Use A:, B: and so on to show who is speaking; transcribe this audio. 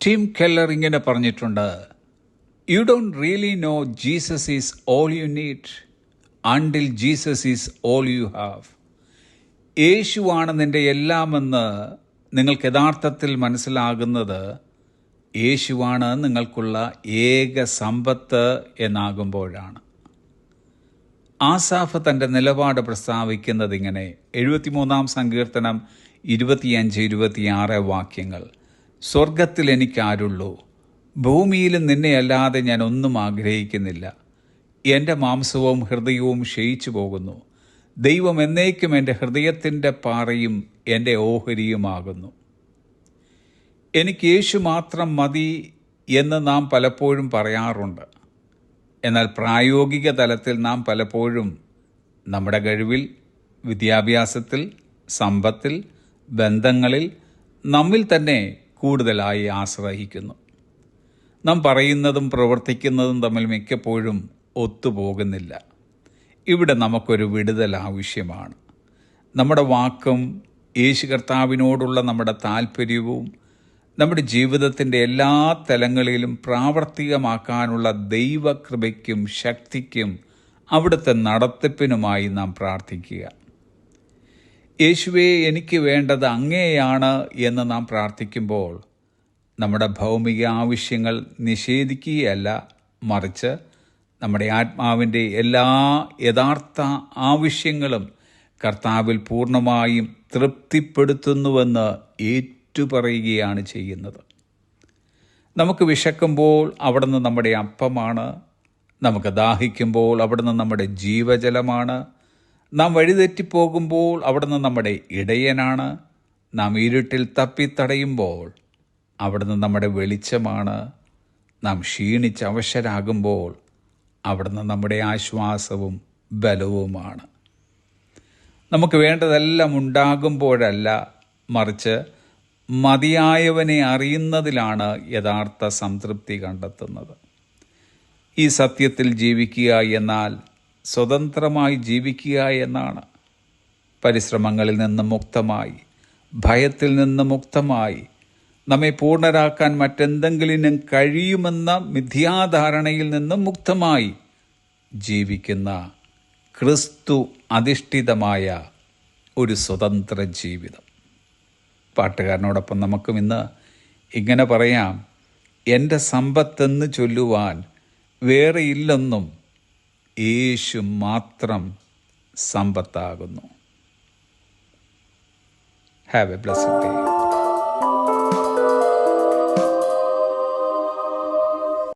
A: Tim Keller ഇങ്ങനെ പറഞ്ഞിട്ടുണ്ട്, you don't really know Jesus is all you need until Jesus is all you have. യേശുവാണ് നിൻ്റെ എല്ലാമെന്ന് നിങ്ങൾക്ക് യഥാർത്ഥത്തിൽ മനസ്സിലാകുന്നത് യേശുവാണ് നിങ്ങൾക്കുള്ള ഏക സമ്പത്ത് എന്നാകുമ്പോഴാണ്. ആസാഫ് തൻ്റെ നിലപാട് പ്രസ്താവിക്കുന്നത് ഇങ്ങനെ, 73-ാം സങ്കീർത്തനം 25-26 വാക്യങ്ങൾ. സ്വർഗത്തിൽ എനിക്കാരുള്ളൂ, ഭൂമിയിലും നിന്നെയല്ലാതെ ഞാൻ ഒന്നും ആഗ്രഹിക്കുന്നില്ല. എൻ്റെ മാംസവും ഹൃദയവും ക്ഷയിച്ചു പോകുന്നു. ദൈവം എന്നേക്കും എൻ്റെ ഹൃദയത്തിൻ്റെ പാറയും എൻ്റെ ഓഹരിയുമാകുന്നു. എനിക്ക് യേശു മാത്രം മതി എന്ന് നാം പലപ്പോഴും പറയാറുണ്ട്. എന്നാൽ പ്രായോഗിക തലത്തിൽ നാം പലപ്പോഴും നമ്മുടെ കഴിവിൽ, വിദ്യാഭ്യാസത്തിൽ, സമ്പത്തിൽ, ബന്ധങ്ങളിൽ നമ്മിൽ തന്നെ കൂടുതലായി ആശ്രയിക്കുന്നു. നാം പറയുന്നതും പ്രവർത്തിക്കുന്നതും തമ്മിൽ മിക്കപ്പോഴും ഒത്തുപോകുന്നില്ല. ഇവിടെ നമുക്കൊരു വിടുതൽ ആവശ്യമാണ്. നമ്മുടെ വാക്കും യേശു കർത്താവിനോടുള്ള നമ്മുടെ താല്പര്യവും നമ്മുടെ ജീവിതത്തിൻ്റെ എല്ലാ തലങ്ങളിലും പ്രാവർത്തികമാക്കാനുള്ള ദൈവകൃപയ്ക്കും ശക്തിക്കും അവിടുത്തെ നടത്തിപ്പിനുമായി നാം പ്രാർത്ഥിക്കുക. യേശുവേ, എനിക്ക് വേണ്ടത് അങ്ങേയാണ് എന്ന് നാം പ്രാർത്ഥിക്കുമ്പോൾ നമ്മുടെ ഭൗമിക ആവശ്യങ്ങൾ നിഷേധിക്കുകയല്ല, മറിച്ച് നമ്മുടെ ആത്മാവിൻ്റെ എല്ലാ യഥാർത്ഥ ആവശ്യങ്ങളും കർത്താവിൽ പൂർണ്ണമായും തൃപ്തിപ്പെടുത്തുന്നുവെന്ന് പറയുകയാണ് ചെയ്യുന്നത്. നമുക്ക് വിശക്കുമ്പോൾ അവിടുന്ന് നമ്മുടെ അപ്പമാണ്. നമുക്ക് ദാഹിക്കുമ്പോൾ അവിടുന്ന് നമ്മുടെ ജീവജലമാണ്. നാം വഴിതെറ്റിപ്പോകുമ്പോൾ അവിടുന്ന് നമ്മുടെ ഇടയനാണ്. നാം ഇരുട്ടിൽ തപ്പിത്തടയുമ്പോൾ അവിടുന്ന് നമ്മുടെ വെളിച്ചമാണ്. നാം ക്ഷീണിച്ച് അവശരാകുമ്പോൾ അവിടുന്ന് നമ്മുടെ ആശ്വാസവും ബലവുമാണ്. നമുക്ക് വേണ്ടതെല്ലാം ഉണ്ടാകുമ്പോഴല്ല, മറിച്ച് മതിയായവനെ അറിയുന്നതിലാണ് യഥാർത്ഥ സംതൃപ്തി കണ്ടെത്തുന്നത്. ഈ സത്യത്തിൽ ജീവിക്കുക എന്നാൽ സ്വതന്ത്രമായി ജീവിക്കുക എന്നാണ്. പരിശ്രമങ്ങളിൽ നിന്ന് മുക്തമായി, ഭയത്തിൽ നിന്ന് മുക്തമായി, നമ്മെ പൂർണ്ണരാക്കാൻ മറ്റെന്തെങ്കിലും കഴിയുമെന്ന മിഥ്യാധാരണയിൽ നിന്ന് മുക്തമായി ജീവിക്കുന്ന ക്രിസ്തു അധിഷ്ഠിതമായ ഒരു സ്വതന്ത്ര ജീവിതം. പാട്ടുകാരനോടൊപ്പം നമുക്കും ഇന്ന് ഇങ്ങനെ പറയാം, എൻ്റെ സമ്പത്തെന്ന് ചൊല്ലുവാൻ വേറെയില്ലെന്നും യേശു മാത്രം സമ്പത്താകുന്നു. Have a blessed day.